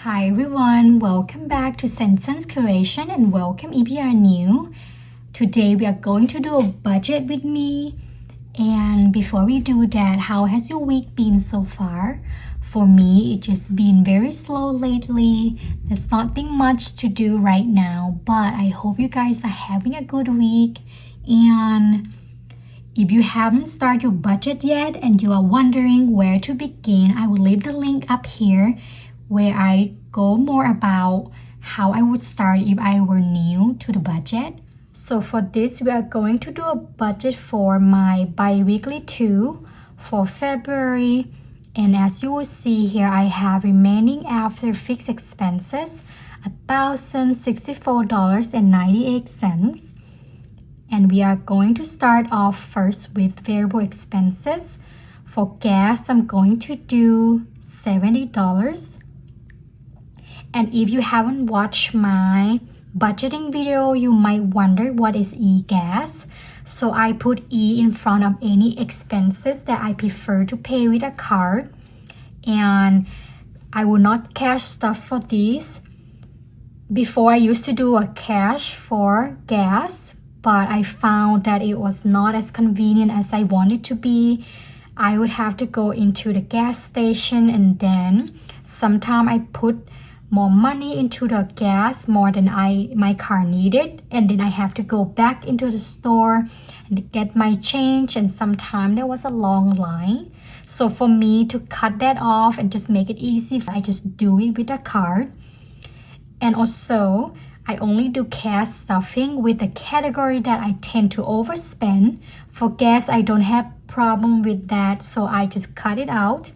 Hi everyone, welcome back to Sentence Creation and welcome if you are new. Today we are going to do a budget with me. And before we do that, how has your week been so far? For me, it's just been very slow lately. There's nothing much to do right now, but I hope you guys are having a good week. And if you haven't started your budget yet and you are wondering where to begin, I will leave the link up here where I go more about how I would start if I were new to the budget. So for this, we are going to do a budget for my bi-weekly 2 for February. And as you will see here, I have remaining after fixed expenses $1,064.98. And we are going to start off first with variable expenses. For gas, I'm going to do $70. And if you haven't watched my budgeting video, you might wonder what is e-gas. So I put E in front of any expenses that I prefer to pay with a card. And I will not cash stuff for these. Before I used to do a cash for gas, but I found that it was not as convenient as I wanted to be. I would have to go into the gas station and then sometimes I put more money into the gas more than my car needed, and then I have to go back into the store and get my change, and sometimes there was a long line. So for me to cut that off and just make it easy, I just do it with a card. And also I only do cash stuffing with the category that I tend to overspend. For gas, I don't have problem with that, so I just cut it out.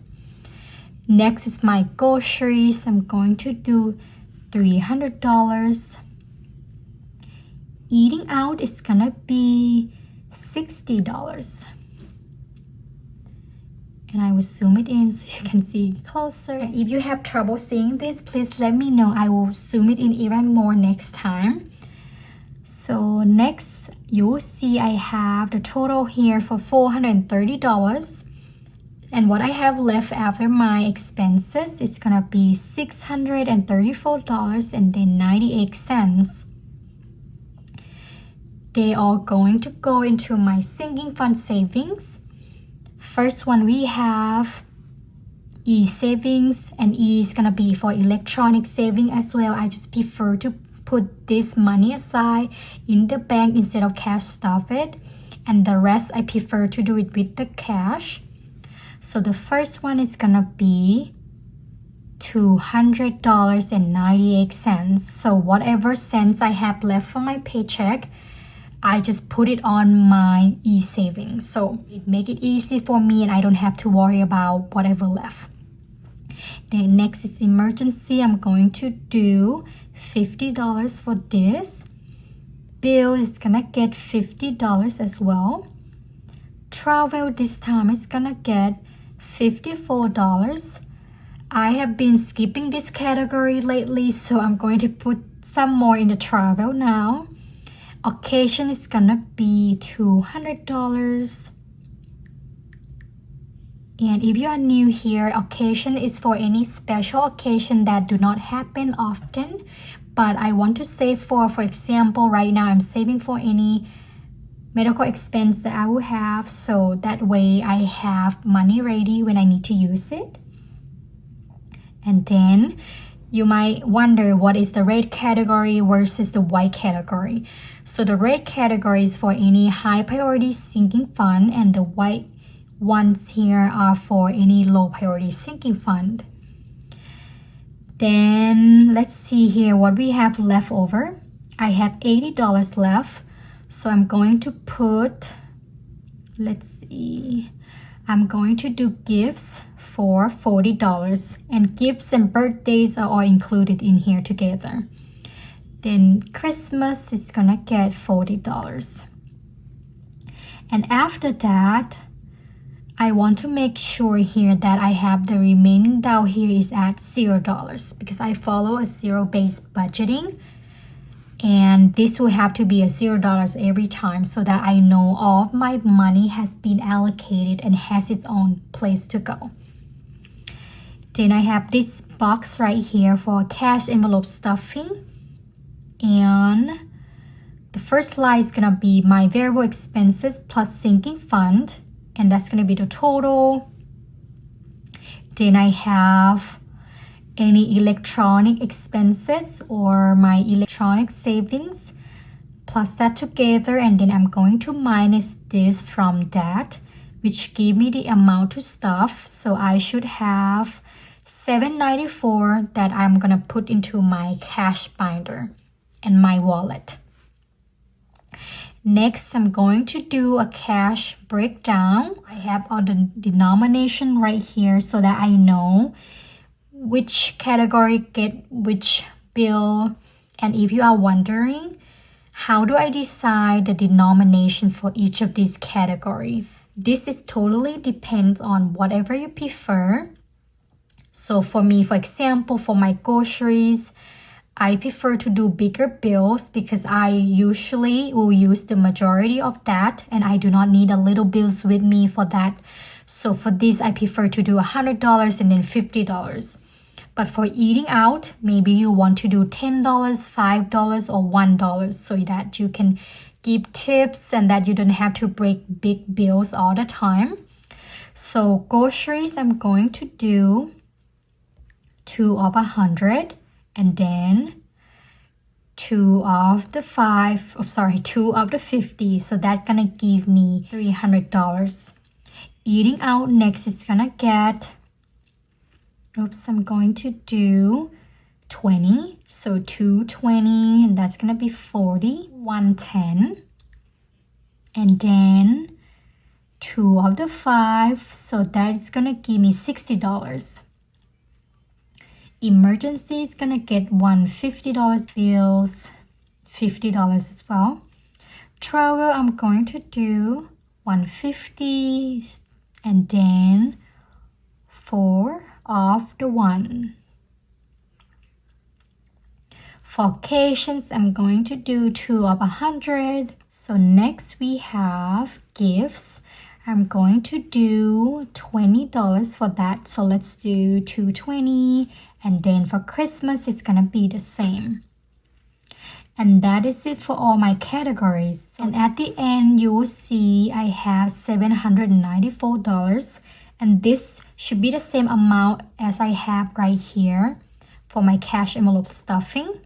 Next is my groceries. I'm going to do $300. Eating out is gonna be $60. And I will zoom it in so you can see closer. And if you have trouble seeing this, please let me know. I will zoom it in even more next time. So next, you will see I have the total here for $430. And what I have left after my expenses is gonna be $634.98. They are going to go into my sinking fund savings. First one, we have e-savings, and E is gonna be for electronic saving as well. I just prefer to put this money aside in the bank instead of cash stuff it, and the rest I prefer to do it with the cash. So the first one is gonna be $200.98. So whatever cents I have left for my paycheck, I just put it on my e-savings. So it make it easy for me and I don't have to worry about whatever left. Then next is emergency. I'm going to do $50 for this. Bill is gonna get $50 as well. Travel this time is gonna get $54. I have been skipping this category lately, so I'm going to put some more in the travel now. Occasion is gonna be $200. And if you are new here, occasion is for any special occasion that do not happen often, but I want to save for example, right now I'm saving for any medical expense that I will have, so that way I have money ready when I need to use it. And then you might wonder what is the red category versus the white category. So the red category is for any high priority sinking fund, and the white ones here are for any low priority sinking fund. Then let's see here what we have left over. I have $80 left. So I'm going to put, let's see, I'm going to do gifts for $40, and gifts and birthdays are all included in here together. Then Christmas is gonna get $40. And after that, I want to make sure here that I have the remaining down here is at $0 because I follow a zero-based budgeting. And this will have to be a $0 every time so that I know all of my money has been allocated and has its own place to go. Then I have this box right here for cash envelope stuffing. And the first line is gonna be my variable expenses plus sinking fund, and that's gonna be the total. Then I have any electronic expenses or my electronic savings, plus that together, and then I'm going to minus this from that, which give me the amount to stuff. So I should have $7.94 that I'm gonna put into my cash binder and my wallet. Next, I'm going to do a cash breakdown. I have all the denomination right here so that I know which category get which bill. And if you are wondering, how do I decide the denomination for each of these categories? This is totally depends on whatever you prefer. So for me, for example, for my groceries, I prefer to do bigger bills because I usually will use the majority of that, and I do not need a little bills with me for that. So for this, I prefer to do $100 and then $50. But for eating out, maybe you want to do $10, $5, or $1 so that you can give tips and that you don't have to break big bills all the time. So groceries, I'm going to do 2 of 100. And then 2 of the 50. So that's gonna give me $300. Eating out next is gonna get, I'm going to do 20. So 220, and that's gonna be 40, 110. And then 2 of the 5. So that's gonna give me $60. Emergency is gonna get $150 bills, $50 as well. Travel, I'm going to do $150 and then 4 of the 1. For occasions, I'm going to do 2 of 100. So next we have gifts. I'm going to do $20 for that. So let's do $220. And then for Christmas, it's gonna be the same. And that is it for all my categories. And at the end, you will see I have $794. And this should be the same amount as I have right here for my cash envelope stuffing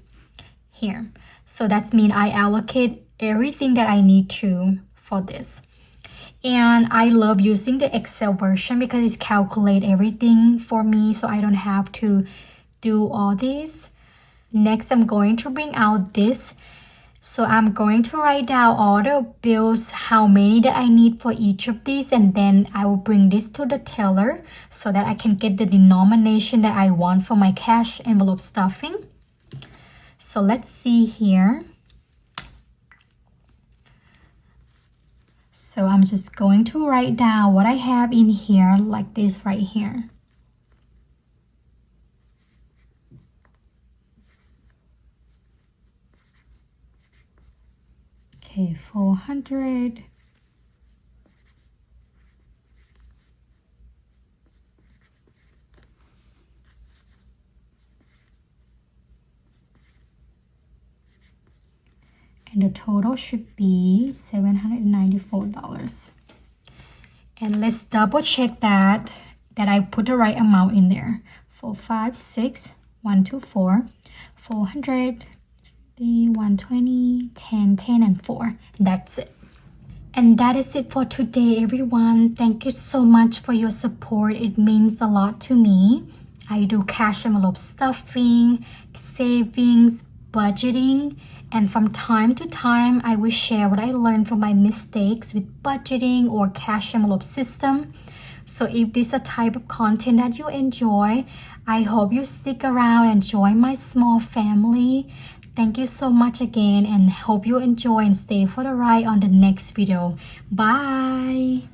here. So that's mean I allocate everything that I need to for this. And I love using the Excel version because it calculates everything for me, so I don't have to do all this. Next, I'm going to bring out this. So I'm going to write down all the bills, how many that I need for each of these, and then I will bring this to the teller so that I can get the denomination that I want for my cash envelope stuffing. So let's see here. So I'm just going to write down what I have in here like this right here. Okay, 400. And the total should be $794. And let's double check that I put the right amount in there. 4, 5, 6, 1, 2, 4, 400, 120, 10, 10, and 4. That's it. And that is it for today, everyone. Thank you so much for your support. It means a lot to me. I do cash envelope stuffing, savings, budgeting, and from time to time, I will share what I learned from my mistakes with budgeting or cash envelope system. So if this is a type of content that you enjoy, I hope you stick around and join my small family. Thank you so much again, and hope you enjoy and stay for the ride on the next video. Bye!